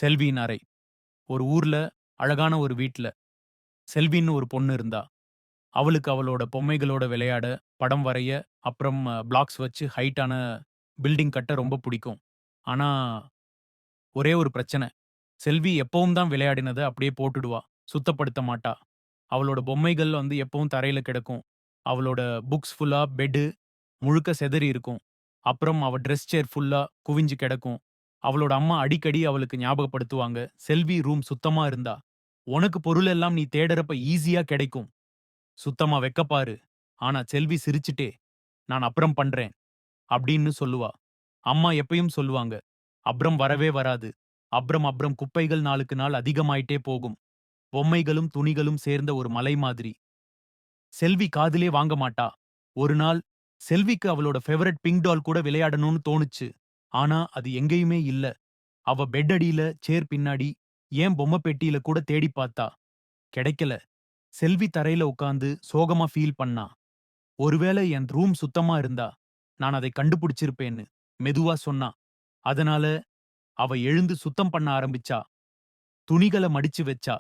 செல்வியின் அறை. ஒரு ஊர்ல அழகான ஒரு வீட்ல செல்வின்னு ஒரு பொண்ணு இருந்தா. அவளுக்கு அவளோட பொம்மைகளோட விளையாட, படம் வரைய, அப்புறம் பிளாக்ஸ் வச்சு ஹைட்டான பில்டிங் கட்ட ரொம்ப புடிக்கும். ஆனா, ஒரே ஒரு பிரச்சனை. செல்வி எப்பவும் தான் விளையாடினத அப்படியே போட்டுடுவா. சுத்தப்படுத்த மாட்டா. அவளோட பொம்மைகள் எப்பவும் தரையில கிடக்கும். அவளோட புக்ஸ் ஃபுல்லா பெட்டு முழுக்க சிதறி இருக்கும். அப்புறம் அவ டிரெஸ் சேர் ஃபுல்லா குவிஞ்சு கிடக்கும். அவளோட அம்மா அடிக்கடி அவளுக்கு ஞாபகப்படுத்துவாங்க. "செல்வி ரூம் சுத்தமா இருந்தா, உனக்கு பொருள் எல்லாம் நீ தேடுறப்ப ஈஸியா கிடைக்கும். சுத்தமா வைக்க பாரு." ஆனா செல்வி சிரிச்சுட்டே, "நான் அப்புறம் பண்றேன்." அப்படின்னு சொல்லுவா. அம்மா எப்பயும் சொல்லுவாங்க, "அப்புறம் வரவே வராது. அப்புறம் அப்புறம் குப்பைகள் நாளுக்கு நாள் அதிகமாயிட்டே போகும். பொம்மைகளும், துணிகளும் சேர்ந்த ஒரு மலை மாதிரி." செல்வி காதுலே வாங்க மாட்டா. ஒரு நாள் செல்விக்கு அவளோட ஃபேவரைட் பிங்க் டால் கூட விளையாடணும்னு தோணுச்சு. ஆனா அது எங்கேயுமே இல்ல. அவ பெட் அடியில, சேர் பின்னாடி, ஏன் பொம்மை பெட்டியில கூட தேடிப் பார்த்தா. கிடைக்கல. செல்வி தரையில உட்கார்ந்து சோகமா ஃபீல் பண்ணா. ஒருவேளை என் ரூம் சுத்தமா இருந்தா, நான் அதை கண்டுபிடிச்சிருப்பேன்னு மெதுவா சொன்னா. அதனால அவ எழுந்து சுத்தம் பண்ண ஆரம்பிச்சா. துணிகள மடிச்சு வச்சா.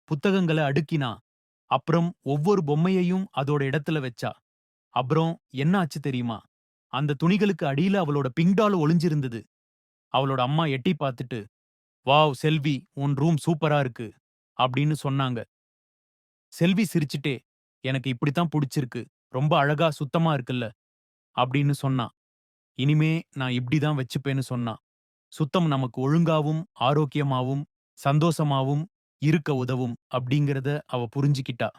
புத்தகங்கள அடுக்கினா. அப்புறம் ஒவ்வொரு பொம்மையையும் அதோட இடத்துல வச்சா. அப்புறம் என்ன ஆச்சு தெரியுமா? அந்த துணிகளுக்கு அடியில அவளோட பிங்க் டால் ஒளிஞ்சிருந்தது. அவளோட அம்மா எட்டிப் பார்த்துட்டு, "வாவ் செல்வி, உன் ரூம் சூப்பரா இருக்கு." அப்படின்னு சொன்னாங்க. செல்வி சிரிச்சுட்டே, "எனக்கு இப்படித்தான் புடிச்சிருக்கு. ரொம்ப அழகா சுத்தமா இருக்குல்ல." அப்படின்னு சொன்னா. "இனிமே நான் இப்படி தான் வச்சுப்பேன்னு" சொன்னா. சுத்தம் நமக்கு ஒழுங்காவும், ஆரோக்கியமாவும், சந்தோஷமாவும் இருக்க உதவும் அப்படிங்கிறத அவ புரிஞ்சுக்கிட்டா.